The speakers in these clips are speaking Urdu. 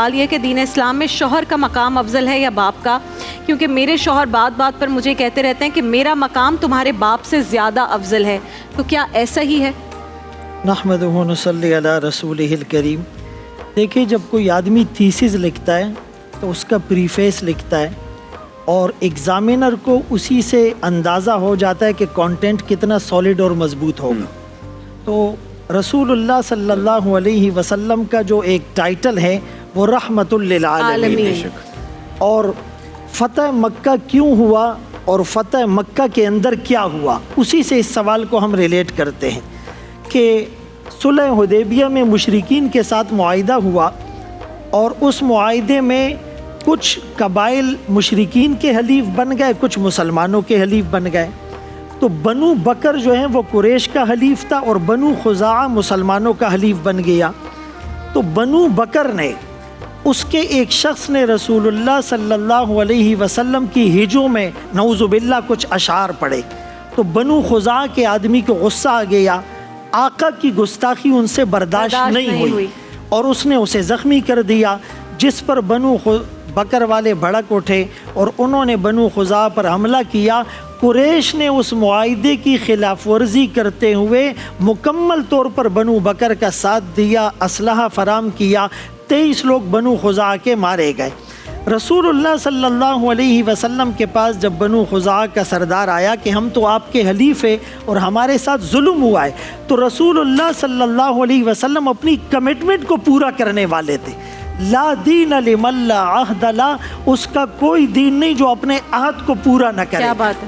سوال یہ ہے کہ دین اسلام میں شوہر کا مقام افضل ہے یا باپ کا؟ کیونکہ میرے شوہر بات بات پر مجھے کہتے رہتے ہیں کہ میرا مقام تمہارے باپ سے زیادہ افضل ہے، تو کیا ایسا ہی ہے؟ نحمدہ و نصلی علی رسولہ الکریم۔ دیکھیں، جب کوئی آدمی تھیسز لکھتا ہے تو اس کا پریفیس لکھتا ہے اور ایگزامینر کو اسی سے اندازہ ہو جاتا ہے کہ کانٹینٹ کتنا سالڈ اور مضبوط ہوگا۔ تو رسول اللہ صلی اللہ علیہ وسلم کا جو ایک ٹائٹل ہے وہ رحمت للعالمین، اور فتح مکہ کیوں ہوا اور فتح مکہ کے اندر کیا ہوا، اسی سے اس سوال کو ہم ریلیٹ کرتے ہیں کہ صلح حدیبیہ میں مشرکین کے ساتھ معاہدہ ہوا، اور اس معاہدے میں کچھ قبائل مشرکین کے حلیف بن گئے، کچھ مسلمانوں کے حلیف بن گئے۔ تو بنو بکر جو ہیں وہ قریش کا حلیف تھا اور بنو خزاعہ مسلمانوں کا حلیف بن گیا۔ تو بنو بکر نے، اس کے ایک شخص نے رسول اللہ صلی اللہ علیہ وسلم کی ہجوں میں نعوذ باللہ کچھ اشعار پڑھے، تو بنو خزاعہ کے آدمی کو غصہ آ گیا، آقا کی گستاخی ان سے برداشت نہیں ہوئی اور اس نے اسے زخمی کر دیا، جس پر بنو بکر والے بھڑک اٹھے اور انہوں نے بنو خزاعہ پر حملہ کیا۔ قریش نے اس معاہدے کی خلاف ورزی کرتے ہوئے مکمل طور پر بنو بکر کا ساتھ دیا، اسلحہ فراہم کیا، 23 لوگ بنو خزاعہ کے مارے گئے۔ رسول اللہ صلی اللہ علیہ وسلم کے پاس جب بنو خزاعہ کا سردار آیا کہ ہم تو آپ کے حلیف ہیں اور ہمارے ساتھ ظلم ہوا ہے، تو رسول اللہ صلی اللہ علیہ وسلم اپنی کمٹمنٹ کو پورا کرنے والے تھے۔ لا دین لمن لا عہد لا، اس کا کوئی دین نہیں جو اپنے عہد کو پورا نہ کرے۔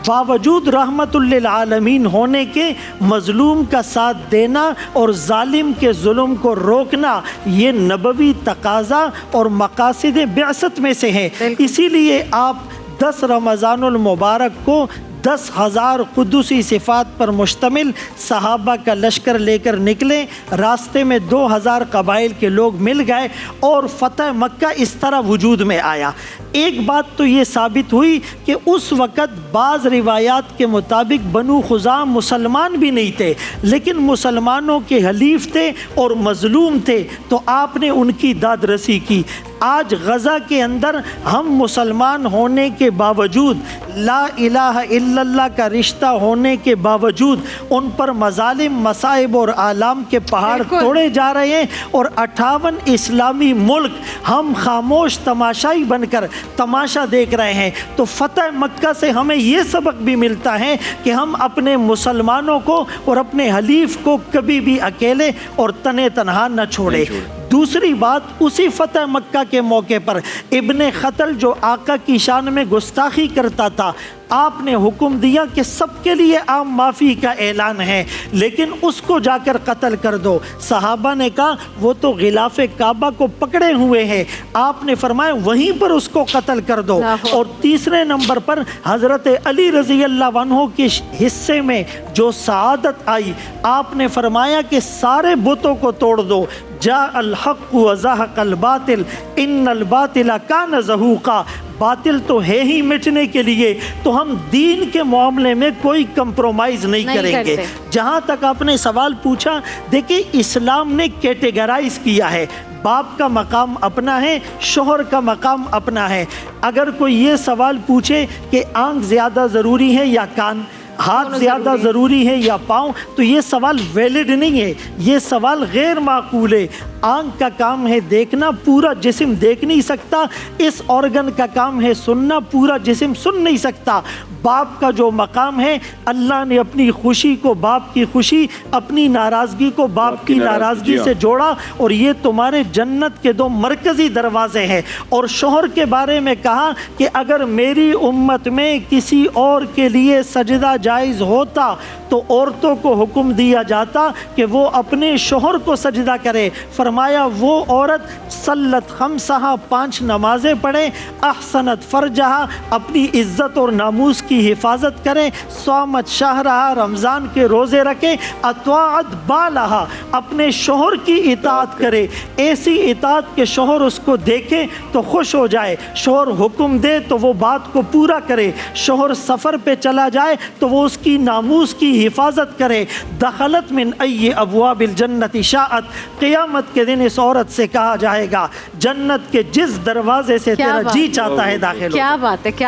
باوجود رحمت للعالمین ہونے کے مظلوم کا ساتھ دینا اور ظالم کے ظلم کو روکنا، یہ نبوی تقاضا اور مقاصد بعثت میں سے ہے۔ اسی لیے آپ 10 رمضان المبارک کو 10,000 قدسی صفات پر مشتمل صحابہ کا لشکر لے کر نکلے، راستے میں 2,000 قبائل کے لوگ مل گئے اور فتح مکہ اس طرح وجود میں آیا۔ ایک بات تو یہ ثابت ہوئی کہ اس وقت بعض روایات کے مطابق بنو خزاعہ مسلمان بھی نہیں تھے، لیکن مسلمانوں کے حلیف تھے اور مظلوم تھے، تو آپ نے ان کی داد رسی کی۔ آج غزہ کے اندر ہم مسلمان ہونے کے باوجود، لا الہ الا اللہ کا رشتہ ہونے کے باوجود، ان پر مظالم، مصائب اور آلام کے پہاڑ توڑے جا رہے ہیں، اور 58 اسلامی ملک ہم خاموش تماشائی بن کر تماشا دیکھ رہے ہیں۔ تو فتح مکہ سے ہمیں یہ سبق بھی ملتا ہے کہ ہم اپنے مسلمانوں کو اور اپنے حلیف کو کبھی بھی اکیلے اور تنے تنہا نہ چھوڑے۔ دوسری بات، اسی فتح مکہ کے موقع پر ابن خطل جو آقا کی شان میں گستاخی کرتا تھا، آپ نے حکم دیا کہ سب کے لیے عام معافی کا اعلان ہے، لیکن اس کو جا کر قتل کر دو۔ صحابہ نے کہا وہ تو غلاف کعبہ کو پکڑے ہوئے ہیں، آپ نے فرمایا وہیں پر اس کو قتل کر دو۔ اور تیسرے نمبر پر حضرت علی رضی اللہ عنہ کے حصے میں جو سعادت آئی، آپ نے فرمایا کہ سارے بتوں کو توڑ دو، جاء الحق وزہق الباطل ان الباطل کان زہوقا، باطل تو ہے ہی مٹنے کے لیے، تو ہم دین کے معاملے میں کوئی کمپرومائز نہیں کریں گے۔ جہاں تک آپ نے سوال پوچھا، دیکھیں اسلام نے کیٹیگرائز کیا ہے، باپ کا مقام اپنا ہے، شوہر کا مقام اپنا ہے۔ اگر کوئی یہ سوال پوچھے کہ آنکھ زیادہ ضروری ہے یا کان، ہاتھ زیادہ ضروری ہے یا پاؤں، تو یہ سوال ویلڈ نہیں ہے، یہ سوال غیر معقول ہے۔ آنکھ کا کام ہے دیکھنا، پورا جسم دیکھ نہیں سکتا، اس آرگن کا کام ہے سننا، پورا جسم سن نہیں سکتا۔ باپ کا جو مقام ہے، اللہ نے اپنی خوشی کو باپ کی خوشی، اپنی ناراضگی کو باپ کی ناراضگی سے جوڑا، اور یہ تمہارے جنت کے 2 مرکزی دروازے ہیں۔ اور شوہر کے بارے میں کہا کہ اگر میری امت میں کسی اور کے لیے سجدہ جائز ہوتا تو عورتوں کو حکم دیا جاتا کہ وہ اپنے شوہر کو سجدہ کرے۔ فرمایا وہ عورت صلت خمسہا، 5 نمازیں پڑھے، احسنت فرجہا، اپنی عزت اور ناموس کی حفاظت کرے، صامت شہرہا، رمضان کے روزے رکھے، اطاعت بالہا، اپنے شوہر کی اطاعت کرے، ایسی اطاعت کہ شوہر اس کو دیکھے تو خوش ہو جائے، شوہر حکم دے تو وہ بات کو پورا کرے، شوہر سفر پہ چلا جائے تو وہ اس کی ناموس کی حفاظت کرے۔ دخلت من ای ابواب الجنت شاءت، قیامت کے دن اس عورت سے کہا جائے گا جنت کے جس دروازے سے کیا تیرا بات جی ہے، چاہتا ہے داخل ہو کیا بات ہے، کیا